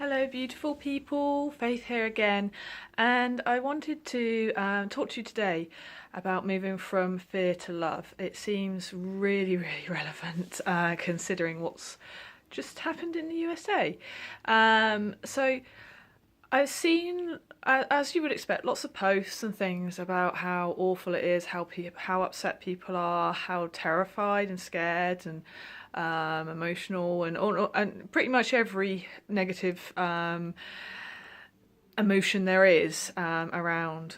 Hello beautiful people, Faith here again, and I wanted to talk to you today about moving from fear to love. It seems really relevant considering what's just happened in the USA. So I've seen, as you would expect, lots of posts and things about how awful it is, how upset people are, how terrified and scared and emotional, and pretty much every negative emotion there is around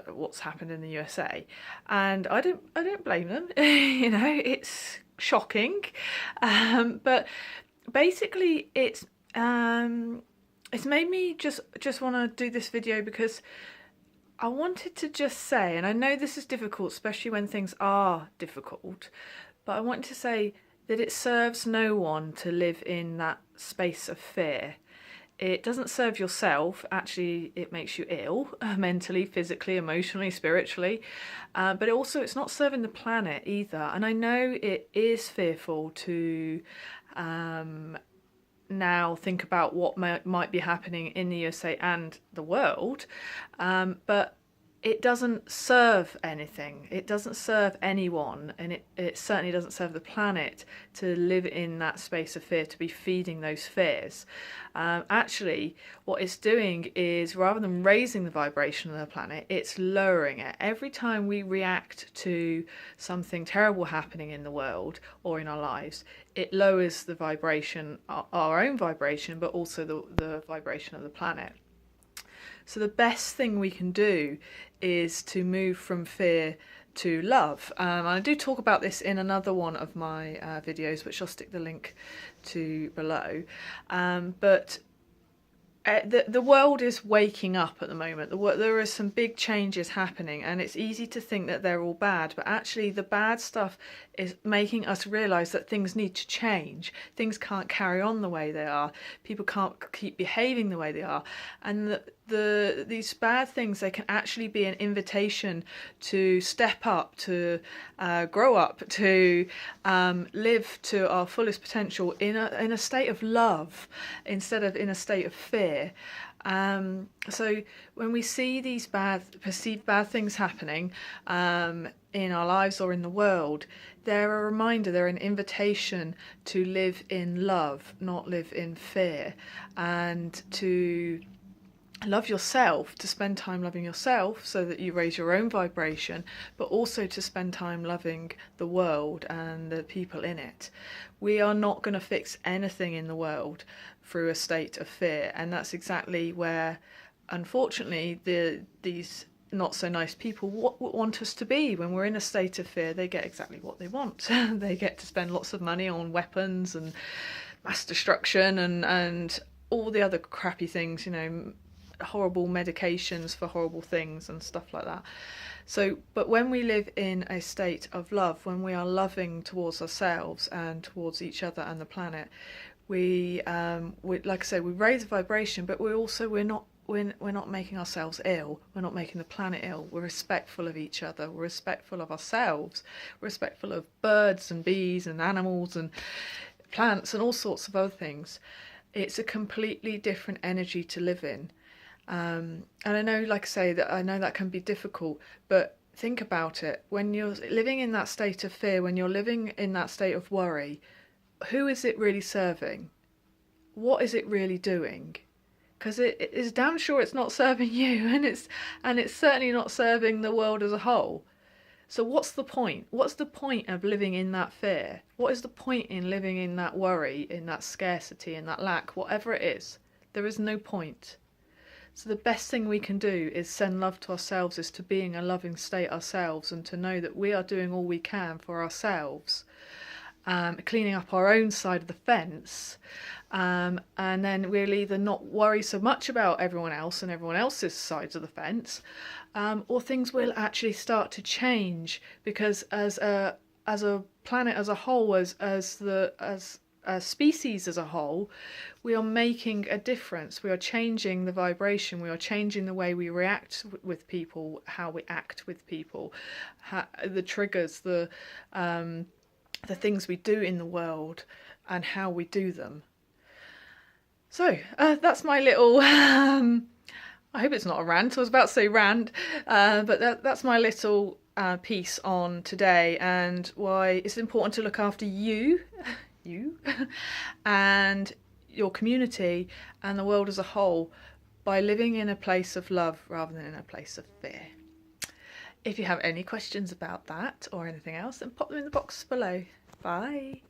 what's happened in the USA, and I don't blame them. It's shocking, but basically it's made me just want to do this video because I wanted to just say, and I know this is difficult, especially when things are difficult, but I want to say that it serves no one to live in that space of fear. It doesn't serve yourself. Actually, it makes you ill mentally, physically, emotionally, spiritually. But it's not serving the planet either. And I know it is fearful to now think about what might be happening in the USA and the world, but it doesn't serve anything. It doesn't serve anyone, and it certainly doesn't serve the planet to live in that space of fear, to be feeding those fears. Actually, what it's doing is, rather than raising the vibration of the planet, it's lowering it. Every time we react to something terrible happening in the world or in our lives, it lowers the vibration, our own vibration, but also the vibration of the planet. So the best thing we can do is to move from fear to love. And I do talk about this in another one of my videos, which I'll stick the link to below. But the world is waking up at the moment. There are some big changes happening, and it's easy to think that they're all bad, but actually the bad stuff is making us realise that things need to change. Things can't carry on the way they are. People can't keep behaving the way they are, and these bad things, they can actually be an invitation to step up, to grow up, to live to our fullest potential in a state of love instead of in a state of fear. So when we see these perceived bad things happening in our lives or in the world, they're a reminder, they're an invitation to live in love, not live in fear, and to love yourself, to spend time loving yourself so that you raise your own vibration, but also to spend time loving the world and the people in it. We are not going to fix anything in the world through a state of fear, and that's exactly where, unfortunately, these not so nice people want us to be. When we're in a state of fear, they get exactly what they want. They get to spend lots of money on weapons and mass destruction and all the other crappy things, horrible medications for horrible things and stuff like that. So, but when we live in a state of love, when we are loving towards ourselves and towards each other and the planet, we like I say, we raise the vibration, but we're not making ourselves ill. We're not making the planet ill. We're respectful of each other. We're respectful of ourselves. We're respectful of birds and bees and animals and plants and all sorts of other things. It's a completely different energy to live in. And I know, like I say, that I know that can be difficult, but think about it. When you're living in that state of fear, when you're living in that state of worry, who is it really serving? What is it really doing? Because it is damn sure it's not serving you, and it's certainly not serving the world as a whole. So what's the point? What's the point of living in that fear? What is the point in living in that worry, in that scarcity, in that lack, whatever it is? There is no point. So the best thing we can do is send love to ourselves, is to be in a loving state ourselves, and to know that we are doing all we can for ourselves, cleaning up our own side of the fence, and then we'll either not worry so much about everyone else and everyone else's sides of the fence, or things will actually start to change, because as a planet as a whole, as a species as a whole, we are making a difference. We are changing the vibration. We are changing the way we react with people, how we act with people, the triggers, the things we do in the world, and how we do them. So that's my little, I hope it's not a rant, I was about to say rant, but that's my little piece on today, and why it's important to look after you, you, and your community and the world as a whole by living in a place of love rather than in a place of fear. If you have any questions about that or anything else, then pop them in the box below. Bye.